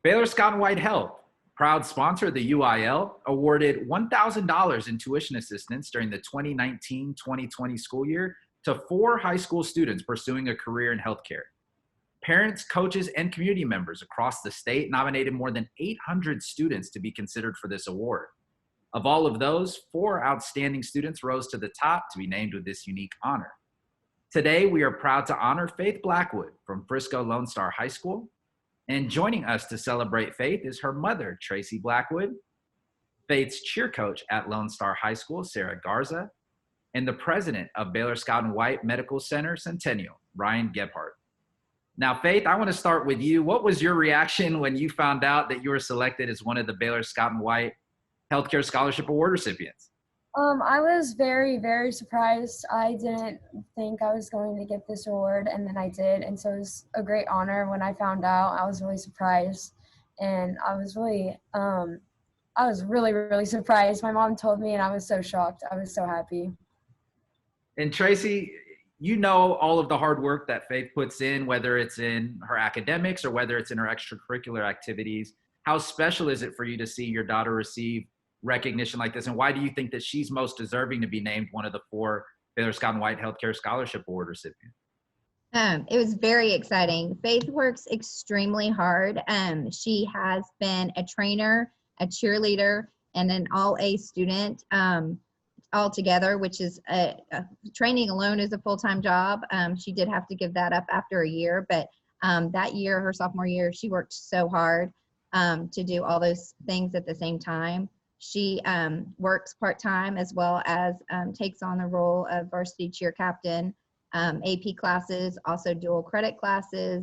Baylor Scott and White Health, proud sponsor of the UIL, awarded $1,000 in tuition assistance during the 2019-2020 school year to 4 high school students pursuing a career in healthcare. Parents, coaches, and community members across the state nominated more than 800 students to be considered for this award. Of all of those, 4 outstanding students rose to the top to be named with this unique honor. Today, we are proud to honor Faith Blackwood from Frisco Lone Star High School. And joining us to celebrate Faith is her mother, Tracy Blackwood, Faith's cheer coach at Lone Star High School, Sarah Garza, and the president of Baylor Scott and White Medical Center Centennial, Ryan Gebhardt. Now, Faith, I want to start with you. What was your reaction when you found out that you were selected as one of the Baylor Scott and White Healthcare Scholarship Award recipients? I was very, very surprised. I didn't think I was going to get this award, and then I did. And so it was a great honor. When I found out, I was really surprised. And I was really, really surprised. My mom told me, and I was so shocked. I was so happy. And Tracy, you know all of the hard work that Faith puts in, whether it's in her academics or whether it's in her extracurricular activities. How special is it for you to see your daughter receive recognition like this, and why do you think that she's most deserving to be named one of the 4 Baylor Scott and White Healthcare Scholarship Award recipients? It was very exciting. Faith works extremely hard. She has been a trainer, a cheerleader, and an all-A student all together, which is training alone is a full-time job. She did have to give that up after a year, but that year, her sophomore year, she worked so hard to do all those things at the same time. She works part-time as well as takes on the role of varsity cheer captain, AP classes, also dual credit classes.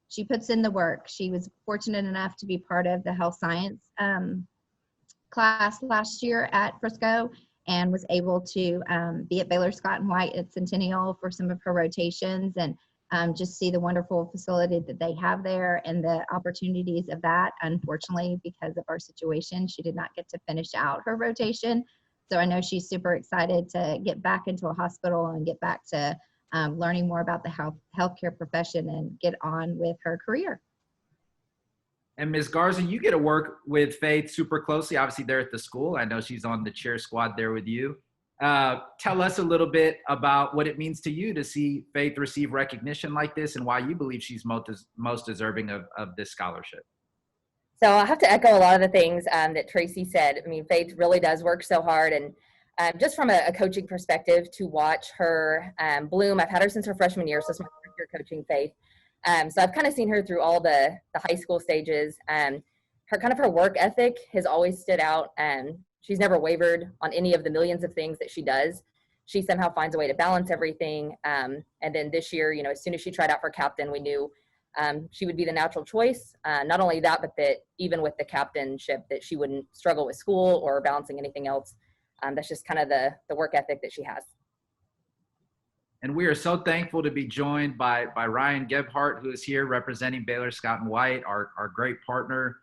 She puts in the work. She was fortunate enough to be part of the health science class last year at Frisco and was able to be at Baylor Scott and White at Centennial for some of her rotations and just see the wonderful facility that they have there and the opportunities of that. Unfortunately, because of our situation, she did not get to finish out her rotation. So I know she's super excited to get back into a hospital and get back to learning more about the healthcare profession and get on with her career. And Ms. Garza, you get to work with Faith super closely. Obviously, they're at the school. I know she's on the cheer squad there with you. Tell us a little bit about what it means to you to see Faith receive recognition like this and why you believe she's most deserving of this scholarship. So I have to echo a lot of the things that Tracy said. I mean, Faith really does work so hard. And just from a coaching perspective, to watch her bloom, I've had her since her freshman year, so it's my first year coaching Faith. So I've kind of seen her through all the high school stages. Her work ethic has always stood out. She's never wavered on any of the millions of things that she does. She somehow finds a way to balance everything. And then this year, as soon as she tried out for captain, we knew she would be the natural choice. Not only that, but that even with the captainship, that she wouldn't struggle with school or balancing anything else. That's just kind of the work ethic that she has. And we are so thankful to be joined by Ryan Gebhardt, who is here representing Baylor Scott and White, our great partner.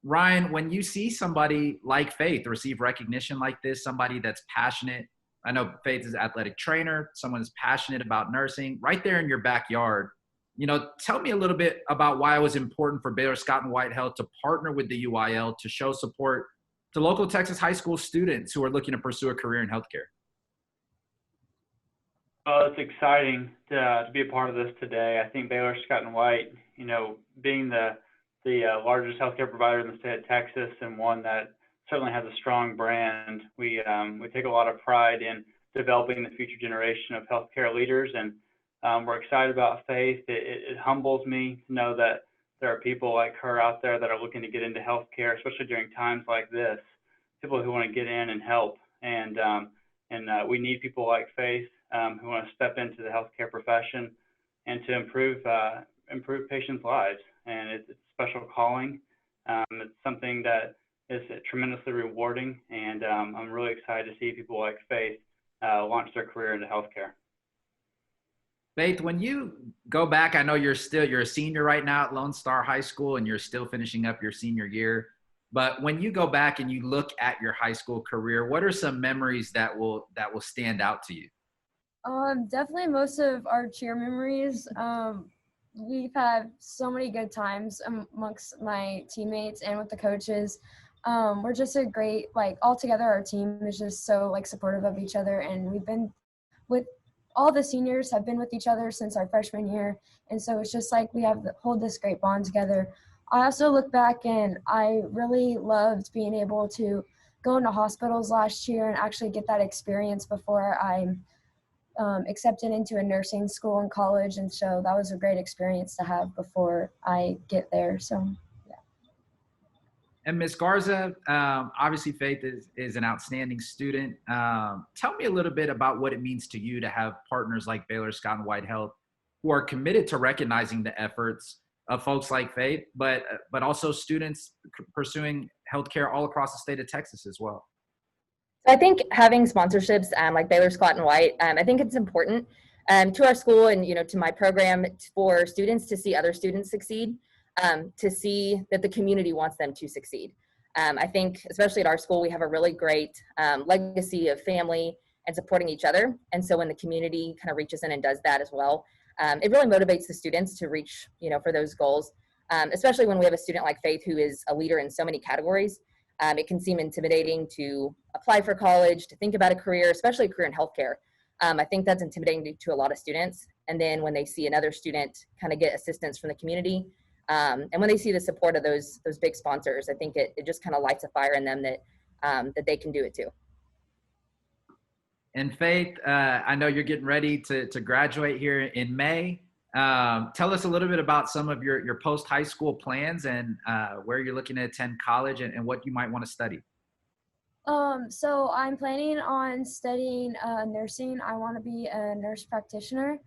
Ryan, when you see somebody like Faith receive recognition like this, somebody that's passionate, I know Faith is an athletic trainer, someone who's passionate about nursing, right there in your backyard, tell me a little bit about why it was important for Baylor Scott and White Health to partner with the UIL to show support to local Texas high school students who are looking to pursue a career in healthcare. Well, it's exciting to be a part of this today. I think Baylor Scott and White, being the largest healthcare provider in the state of Texas and one that certainly has a strong brand, we take a lot of pride in developing the future generation of healthcare leaders, and we're excited about Faith. It humbles me to know that there are people like her out there that are looking to get into healthcare, especially during times like this, people who want to get in and help. And we need people like Faith who want to step into the healthcare profession and to improve patients' lives. And it's a special calling. It's something that is tremendously rewarding, and I'm really excited to see people like Faith launch their career into healthcare. Faith, when you go back, I know you're a senior right now at Lone Star High School and you're still finishing up your senior year. But when you go back and you look at your high school career, what are some memories that will stand out to you? Definitely most of our cheer memories. we've had so many good times amongst my teammates and with the coaches. We're just a great, like, all together our team is just so, like, supportive of each other, and we've been with all the seniors have been with each other since our freshman year, and so it's just like we hold this great bond together. I also look back and I really loved being able to go into hospitals last year and actually get that experience before I'm accepted into a nursing school in college, and so that was a great experience to have before I get there. So And Ms. Garza, obviously Faith is an outstanding student. Tell me a little bit about what it means to you to have partners like Baylor Scott and White Health who are committed to recognizing the efforts of folks like Faith, but also students pursuing healthcare all across the state of Texas as well. I think having sponsorships like Baylor Scott and White, I think it's important to our school and, to my program for students to see other students succeed, to see that the community wants them to succeed. I think, especially at our school, we have a really great legacy of family and supporting each other. And so when the community kind of reaches in and does that as well, it really motivates the students to reach, for those goals, especially when we have a student like Faith who is a leader in so many categories. It can seem intimidating to apply for college, to think about a career, especially a career in healthcare. I think that's intimidating to a lot of students. And then when they see another student kind of get assistance from the community, and when they see the support of those big sponsors, I think it just kind of lights a fire in them that they can do it too. And Faith, I know you're getting ready to graduate here in May. Tell us a little bit about some of your post-high school plans and where you're looking to attend college and what you might want to study. So I'm planning on studying nursing. I want to be a nurse practitioner.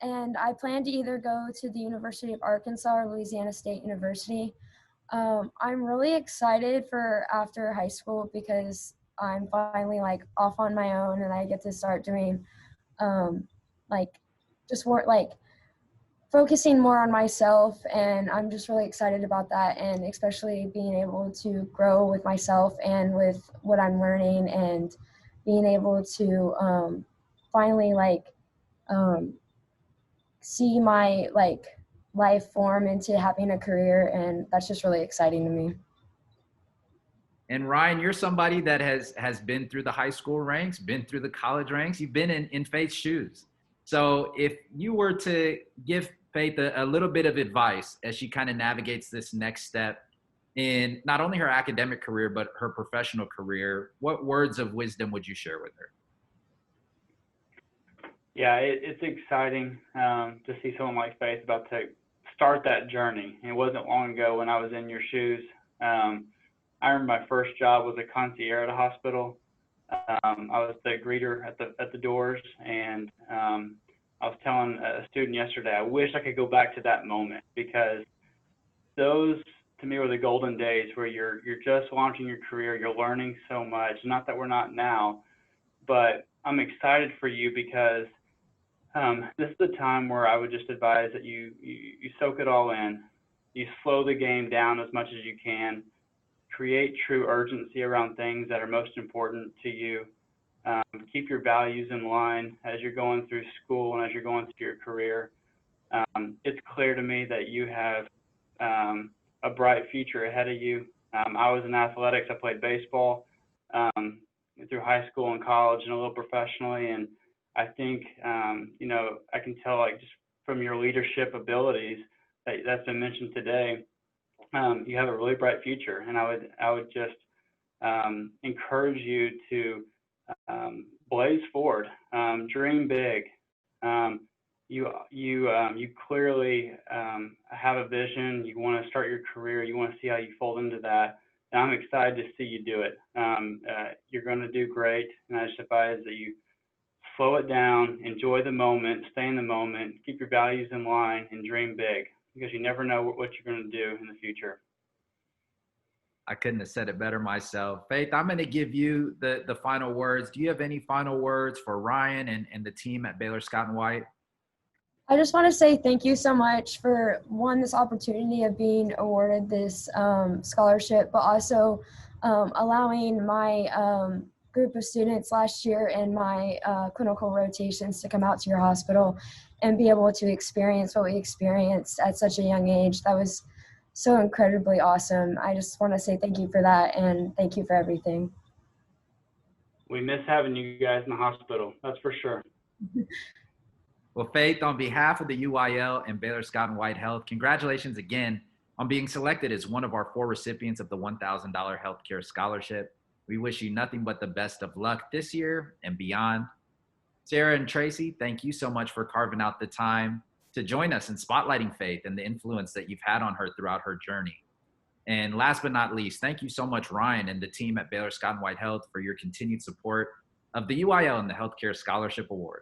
And I plan to either go to the University of Arkansas or Louisiana State University. I'm really excited for after high school because I'm finally off on my own and I get to start doing just work, focusing more on myself, and I'm just really excited about that, and especially being able to grow with myself and with what I'm learning and being able to finally see my life form into having a career, and that's just really exciting to me. And Ryan, you're somebody that has been through the high school ranks, been through the college ranks. You've been in Faith's shoes. So if you were to give Faith a little bit of advice as she kind of navigates this next step in not only her academic career, but her professional career, what words of wisdom would you share with her? Yeah, it's exciting to see someone like Faith about to start that journey. It wasn't long ago when I was in your shoes. I remember my first job was a concierge at a hospital. I was the greeter at the doors, and I was telling a student yesterday, I wish I could go back to that moment, because those to me were the golden days where you're just launching your career, you're learning so much. Not that we're not now, but I'm excited for you because this is the time where I would just advise that you soak it all in. You slow the game down as much as you can. Create true urgency around things that are most important to you. Keep your values in line as you're going through school and as you're going through your career. It's clear to me that you have a bright future ahead of you. I was in athletics. I played baseball through high school and college and a little professionally. And I think, I can tell just from your leadership abilities that's been mentioned today, you have a really bright future. And I would just encourage you to blaze forward, dream big. You clearly have a vision. You want to start your career. You want to see how you fold into that. And I'm excited to see you do it. You're going to do great. And I just advise that you slow it down, enjoy the moment, stay in the moment, keep your values in line, and dream big, because you never know what you're going to do in the future. I couldn't have said it better myself. Faith, I'm going to give you the final words. Do you have any final words for Ryan and the team at Baylor Scott and White? I just want to say thank you so much for, this opportunity of being awarded this scholarship, but also allowing my group of students last year in my clinical rotations to come out to your hospital and be able to experience what we experienced at such a young age. That was so incredibly awesome. I just want to say thank you for that, and thank you for everything. We miss having you guys in the hospital, that's for sure. Well, Faith, on behalf of the UIL and Baylor Scott and White Health, congratulations again on being selected as one of our 4 recipients of the $1,000 healthcare scholarship. We wish you nothing but the best of luck this year and beyond. Sarah and Tracy, thank you so much for carving out the time to join us in spotlighting Faith and the influence that you've had on her throughout her journey. And last but not least, thank you so much, Ryan, and the team at Baylor Scott and White Health for your continued support of the UIL and the Healthcare Scholarship Award.